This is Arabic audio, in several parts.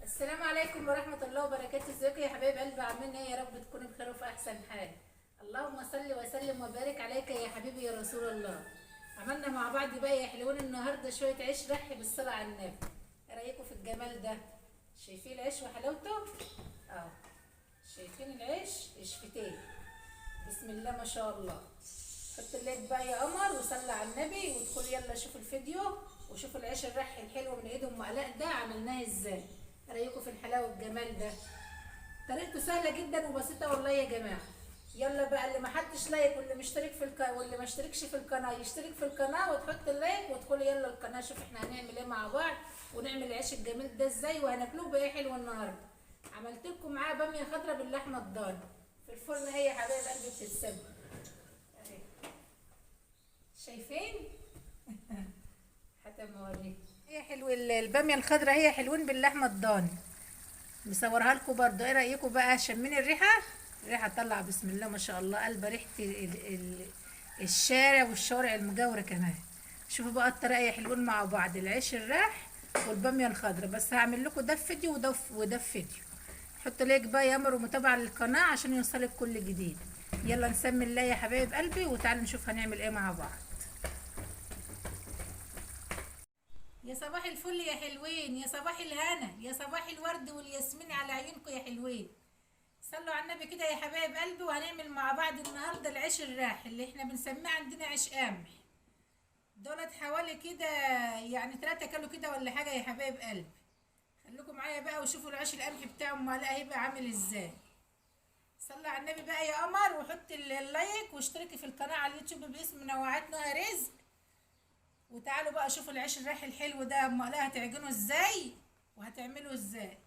السلام عليكم ورحمة الله وبركاته. ازيكم يا حبايب قلبي؟ عاملين ايه؟ يا رب تكونوا بخير وفي احسن حال. اللهم صل وسلم وبارك عليك يا حبيبي يا رسول الله. عملنا مع بعض بقى يا حلوين النهارده شوية عيش رح بالصلاة على النبي. ايه رايكم في الجمال ده؟ شايفين العيش وحلاوته؟ اهو شايفين العيش اشفتيه. بسم الله ما شاء الله. حط الليك بقى يا قمر وصلي على النبي وادخلوا يلا شوفوا الفيديو وشوفوا العيش الرح الحلو من ايد ام علاء ده عملناه ازاي. ايه رايكم في الحلاوه والجمال ده؟ طريقته سهله جدا وبسيطه والله يا جماعه. يلا بقى اللي ما حدش لايك واللي مشترك في واللي ما اشتركش في القناه يشترك في القناه وتحط اللايك وادخلوا يلا القناه شوف احنا هنعمل ايه مع بعض ونعمل العيش الجميل ده ازاي وهناكلوه بايه حلو النهارده. عملت لكم معاه باميه خضراء باللحمه الضاني في الفرن هي حبايب قلبي بتتسبك. شايفين؟ حتى ما اوريكم هي حلو الباميه الخضراء هي حلوين باللحمه الضاني. مصورها لكم برضه. ايه رايكم بقى؟ شمين الريحه؟ الريحه طلع بسم الله ما شاء الله قلبه ريحه الشارع والشوارع المجاوره كمان. شوفوا بقى الطريقه يا حلوين مع بعض العيش الراح والباميه الخضراء. بس هعمل لكم ده في فيديو وده في فيديو. حطوا لايك بقى يا امر ومتابعه للقناه عشان يوصلك كل جديد. يلا نسمي الله يا حبايب قلبي وتعالوا نشوف هنعمل ايه مع بعض. يا صباح الفل يا حلوين، يا صباح الهنا، يا صباح الورد والياسمين على عيونكم يا حلوين. صلوا على النبي كده يا حبايب قلبي. وهنعمل مع بعض النهارده العيش الراح اللي احنا بنسميه عندنا عيش قمح. دولت حوالي كده يعني 3 كيلو كده ولا حاجه يا حبايب قلبي. خليكم معايا بقى وشوفوا العيش القمح بتاعه امال هيبقى عامل ازاي. صلوا على النبي بقى يا قمر وحط اللايك واشتركي في القناه على اليوتيوب باسم منوعات نهى رزق. وتعالوا بقى شوفوا العيش الرايح الحلو ده امال هتعجنه ازاي وهتعمله ازاي.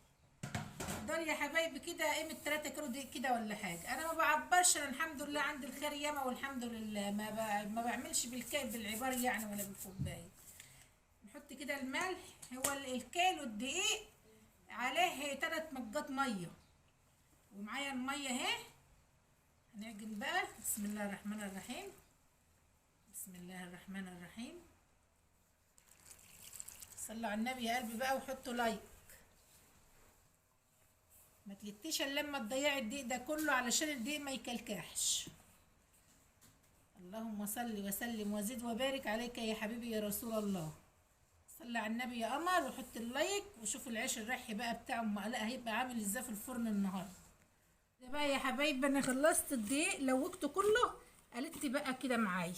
دول يا حبايبي كده قيمه 3 كيلو دي كده ولا حاجه. انا ما بعبرش، انا الحمد لله عندي الخير ياما والحمد لله ما بعملش بالعبار يعني ولا بالكوبايه. نحط كده الملح. هو الكيلو الدقيق عليه 3 مجات ميه ومعايا الميه اهي. هنعجن بقى. بسم الله الرحمن الرحيم. بسم الله الرحمن الرحيم. صلوا على النبي يا قلبي بقى وحطوا لايك. ما تلتيش الا لما تضيعي الدقيق ده كله علشان الدقيق ما يكلكعش. اللهم صل وسلم وزد وبارك عليك يا حبيبي يا رسول الله. صلي على النبي يا قمر وحط اللايك وشوف العيش الرحي بقى بتاعه معلقه هيبقى عامل ازاي في الفرن النهارده. ده بقى يا حبايبي انا خلصت الدقيق لوجته كله. قلت بقى كده معايا.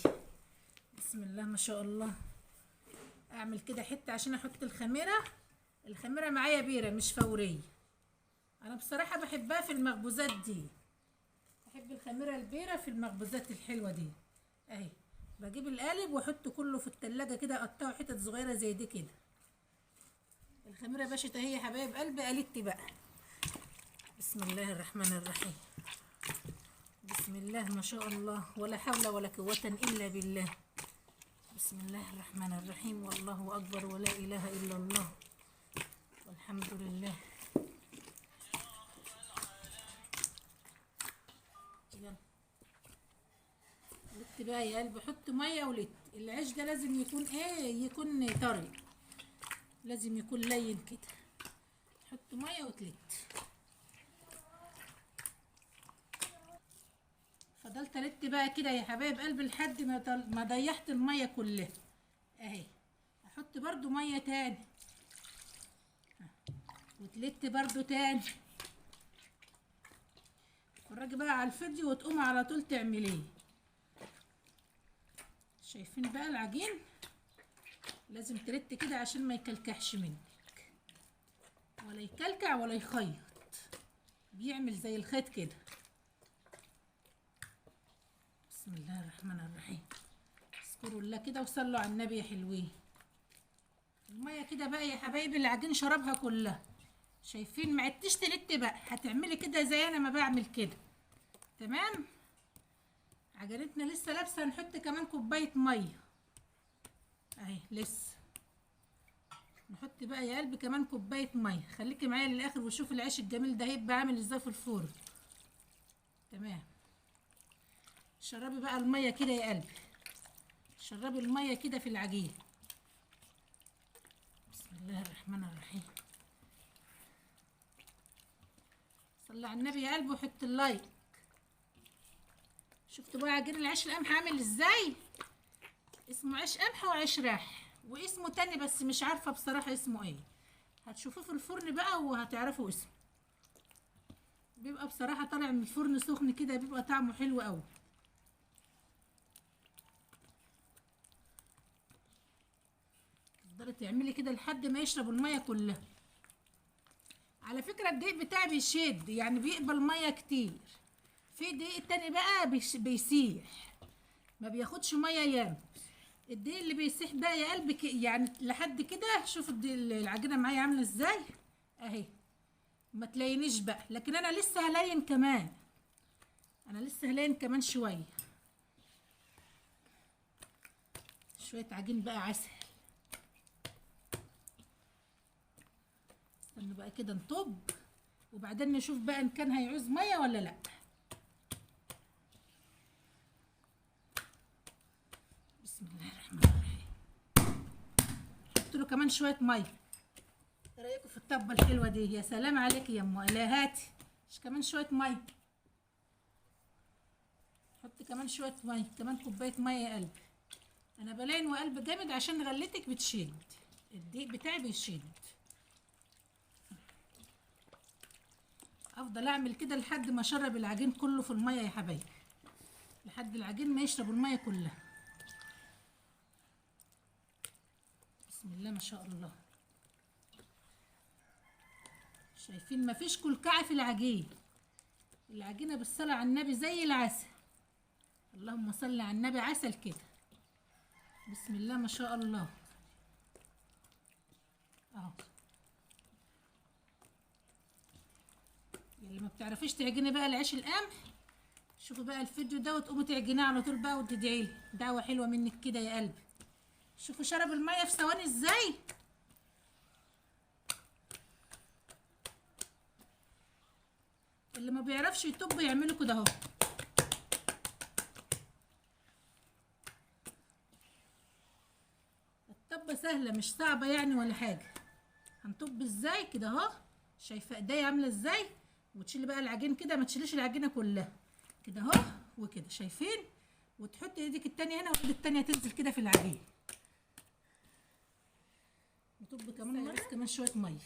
بسم الله ما شاء الله. اعمل كده حته عشان احط الخميره. الخميره معايا بيره مش فوريه. انا بصراحه بحبها في المخبوزات دي. بحب الخميره البيره في المخبوزات الحلوه دي. اهي بجيب القالب واحطه كله في التلاجة كده اقطعه حتت صغيره زي دي كده. الخميره باشا اهي يا حبايب قلبي قلت بقى. بسم الله الرحمن الرحيم. بسم الله ما شاء الله ولا حول ولا قوه الا بالله. بسم الله الرحمن الرحيم والله أكبر ولا إله إلا الله والحمد لله. يلا لت بقى يا قلبي حط مية ولت. العيش ده لازم يكون ايه؟ يكون طري، لازم يكون لين كده. حط مية وتلت. فضلت الت بقى كده يا حبايب قلبي لحد ما ضيحت المية كلها اهي. احط برضو مية تاني وتلت برضو تاني. اتفرجي بقى على الفيديو وتقومي على طول تعمليه. شايفين بقى العجين؟ لازم تلت كده عشان ما يكلكعش منك ولا يكلكع ولا يخيط. بيعمل زي الخيط كده. بسم الله الرحمن الرحيم. اذكروا الله كده وصلوا على النبي يا حلوين. الميه كده بقى يا حبايبي العجين شربها كلها. شايفين؟ ما عدتش تلت بقى، هتعملي كده زي انا ما بعمل كده. تمام. عجينتنا لسه لابسه. هنحط كمان كوبايه ميه اهي لسه. نحط بقى يا قلبي كمان كوبايه ميه. خليكي معايا للاخر وشوف العيش الجميل ده هيبقى عامل ازاي في الفرن. تمام. شربي بقى الميه كده يا قلبي. شربي الميه كده في العجين. بسم الله الرحمن الرحيم. صلي على النبي يا قلبي وحط اللايك. شفتوا بقى عجين العيش القمح عامل ازاي؟ اسمه عيش قمح وعيش راح، واسمه تاني بس مش عارفه بصراحه اسمه ايه. هتشوفوه في الفرن بقى وهتعرفوا اسمه. بيبقى بصراحه طالع من الفرن سخن كده، بيبقى طعمه حلو قوي. تقدري تعملي كده لحد ما يشرب الميه كلها. على فكره الدقيق بتاعي بيشد، يعني بيقبل ميه كتير. في دقيق تاني بقى بيسيح، ما بياخدش ميه ياما. الدقيق اللي بيسيح ده يا قلبي يعني لحد كده. شوف العجينه معايا عامله ازاي اهي. ما تلينيش بقى، لكن انا لسه هلين كمان. انا لسه هلين كمان شويه. شويه عجين بقى عسل. استنوا بقى كده نطب، وبعدين نشوف بقى ان كان هيعوز ميه ولا لا. بسم الله الرحمن الرحيم. حط له كمان شويه ميه. ايه رايكم في الطبه الحلوه دي؟ يا سلام عليك يا ام الهاتي. مش كمان شويه ميه؟ حط كمان شويه ميه، كمان كوبايه ميه يا قلبي. انا بلاين وقلب جامد عشان غلتك بتشد، الدقيق بتاعي بيشد. افضل اعمل كده لحد ما اشرب العجين كله في الميه يا حبايبي، لحد العجين ما يشرب الميه كلها. بسم الله ما شاء الله. شايفين مفيش كلكعه في العجين. العجينه بالصلاه على النبي زي العسل. اللهم صل على النبي، عسل كده. بسم الله ما شاء الله. اهو. اللي ما بتعرفيش تعجني بقى العيش القمح، شوفوا بقى الفيديو ده وتقوموا تعجنيه على طول بقى وتدعي لي دعوه حلوه منك كده يا قلبي. شوفوا شرب الميه في ثواني ازاي. اللي ما بيعرفش يطب يعمله كده اهو. الطبه سهله مش صعبه يعني ولا حاجه. هنطب ازاي كده اهو. شايفه ايديا عامله ازاي؟ وتشيلي بقى العجين كده، ما تشيليش العجينه كلها كده اهو وكده، شايفين؟ وتحطي ايدك التانية هنا وايدك التانية تنزل كده في العجين. نطب كمان مره، كمان شويه ميه.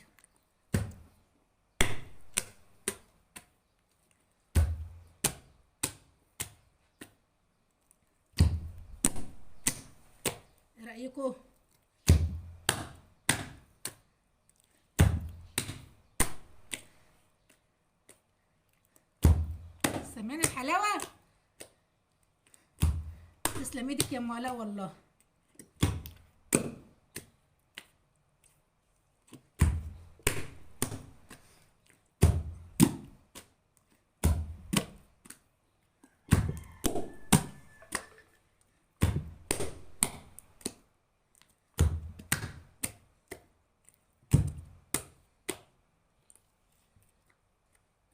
ايه رايكم؟ سامعين الحلاوه؟ تسلم ايدك يا ام علاء والله.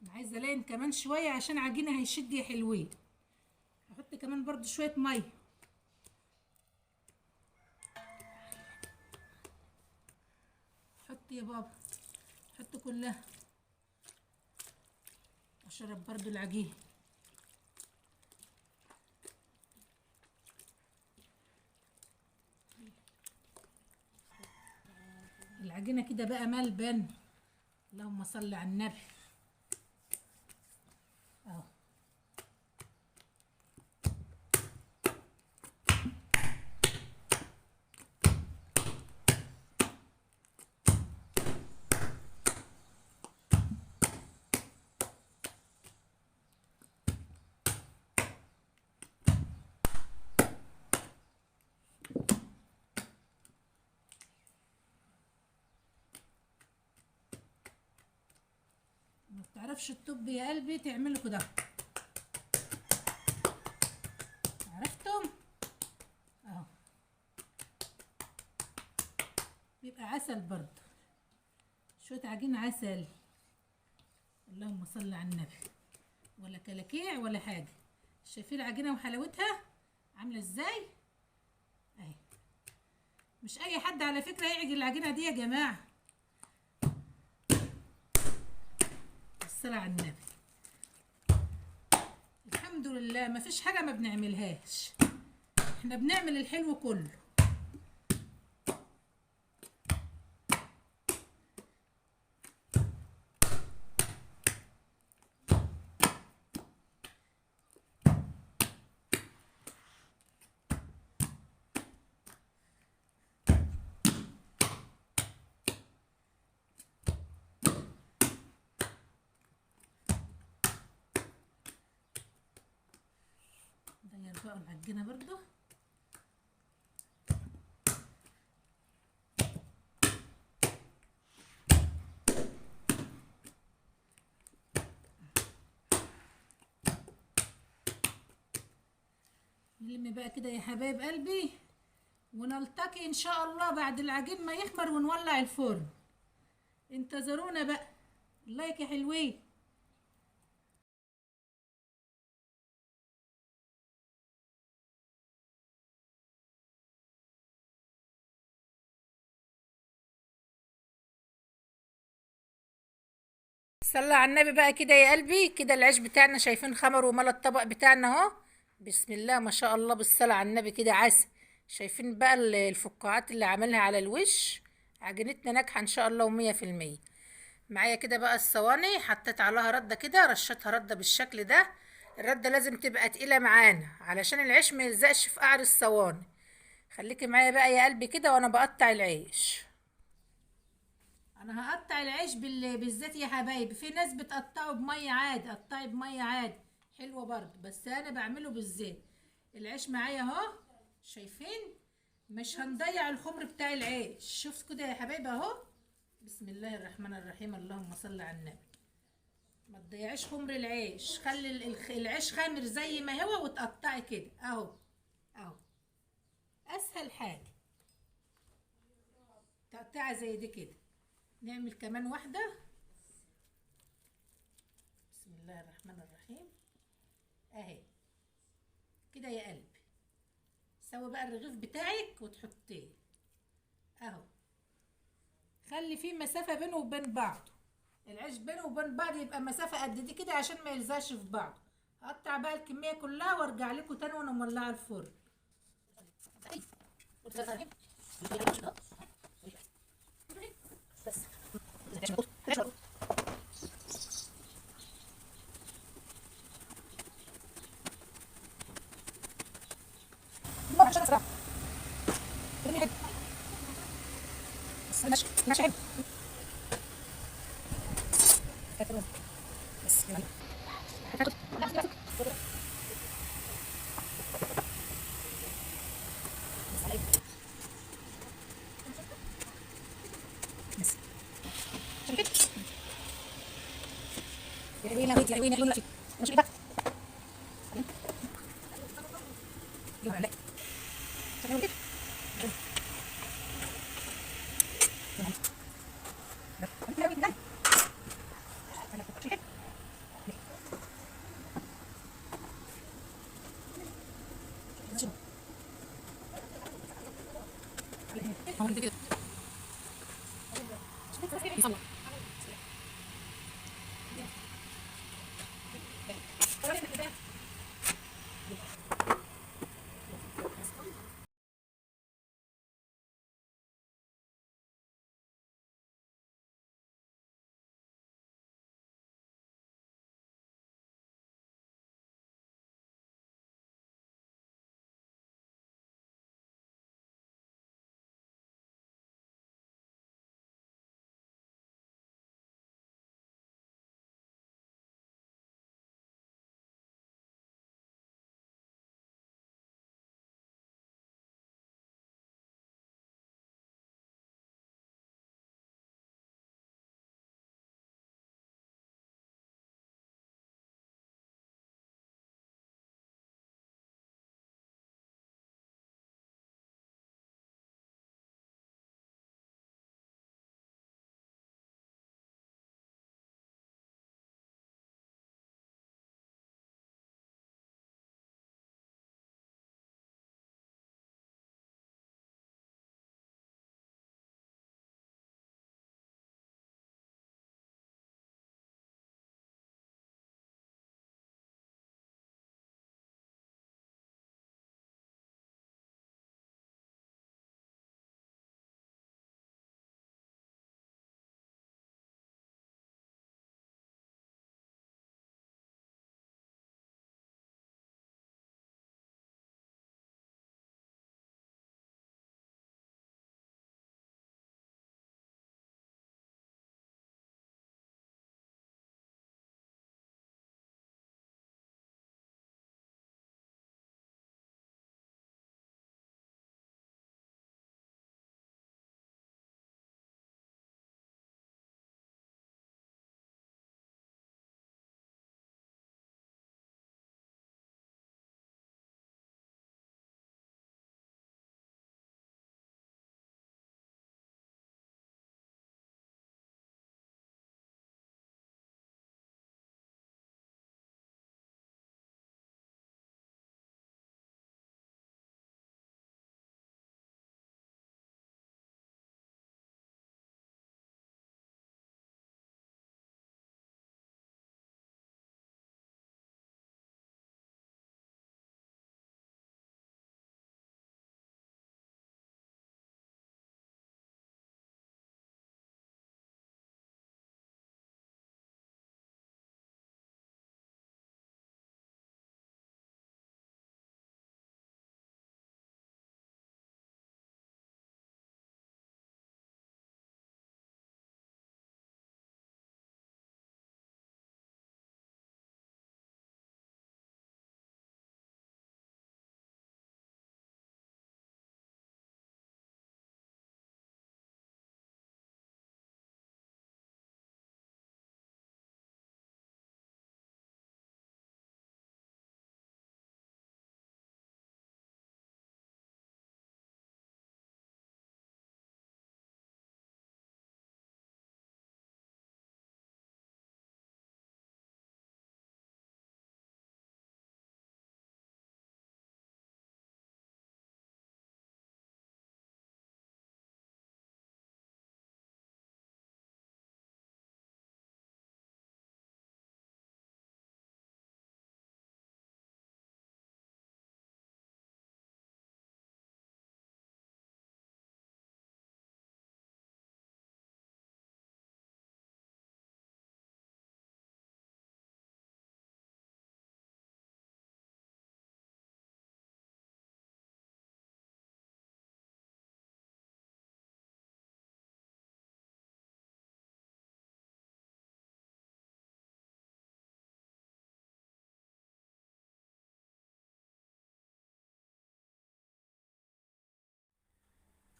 انا عايزه الين كمان شويه عشان عجينه هيشد يا حلوين. هحط كمان برضو شويه ميه. حط يا بابا، حط كلها. اشرب برضو العجين. العجينه كده بقى ملبن. اللهم صل على النبي. اهو. ما بتعرفش الطب يا قلبي تعمله كده. عرفتم؟ اهو. بيبقى عسل برضه، شويه عجين عسل. اللهم صل على النبي. ولا كلاكيع ولا حاجه. شايفين العجينه وحلاوتها عامله ازاي اهي. مش اي حد على فكره يعجن العجينه دي يا جماعه، بس بالصلاة على النبي. الحمد لله مفيش حاجة ما بنعملهاش، احنا بنعمل الحلو كله. ندير بقى العجينة برضو. نلم بقى كده يا حبايب قلبي، ونلتقي ان شاء الله بعد العجين ما يخمر ونولع الفرن. انتظرونا بقى. لايك يا حلوين. صلى على النبي بقى كده يا قلبي. كده العيش بتاعنا شايفين خمر وملا الطبق بتاعنا اهو. بسم الله ما شاء الله بالصلاة على النبي كده عسل. شايفين بقى الفقاعات اللي عاملها على الوش. عجينتنا ناجحة ان شاء الله و100%. معايا كده بقى الصواني، حطيت عليها ردة كده، رشتها ردة بالشكل ده. الردة لازم تبقى تقيلة معانا علشان العيش ما يلزقش في قعر الصواني. خليكي معايا بقى يا قلبي كده وانا بقطع العيش. انا هقطع العيش بالزيت يا حبايبي. في ناس بتقطعه بميه عادي، قطعي بميه عادي حلوه برضه، بس انا بعمله بالزيت. العيش معايا اهو، شايفين؟ مش هنضيع الخمر بتاع العيش. شوف كده يا حبايبي اهو. بسم الله الرحمن الرحيم، اللهم صل على النبي. ما تضيعيش خمر العيش، خلي العيش خامر زي ما هو وتقطعي كده اهو. اهو اسهل حاجه تقطعي زي دي كده. نعمل كمان واحدة. بسم الله الرحمن الرحيم اهي كده يا قلبي. سوي بقى الرغيف بتاعك وتحطيه اهو. خلي فيه مسافة بينه وبين بعضه. العيش بينه وبين بعض يبقى مسافة قد دي كده عشان ما يلزقش في بعض. هقطع بقى الكمية كلها وارجع لكم تاني وانا مولعة الفرن. ماشي حلو.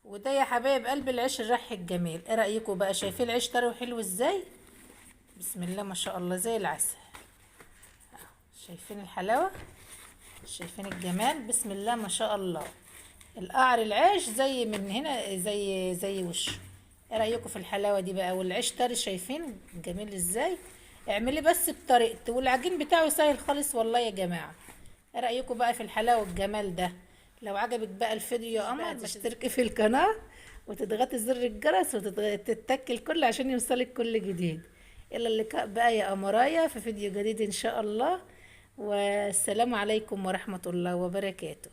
وده يا حبايب قلب العيش الرح الجميل. ايه رايكم بقى؟ شايفين العيش طري وحلو ازاي؟ بسم الله ما شاء الله زي العسل. شايفين الحلاوه؟ شايفين الجمال؟ بسم الله ما شاء الله. القعر العيش زي من هنا زي وشه. ايه رايكم في الحلاوه دي بقى؟ والعيش طري، شايفين جميل ازاي؟ اعملي بس بطريقتي، والعجين بتاعه سهل خالص والله يا جماعه. ايه رايكم بقى في الحلاوه والجمال ده؟ لو عجبك بقى الفيديو يا قمر تشتركي في القناه وتضغطي زر الجرس وتتكي الكل عشان يوصلك كل جديد. الى اللقاء بقى يا قمرايا في فيديو جديد ان شاء الله. والسلام عليكم ورحمه الله وبركاته.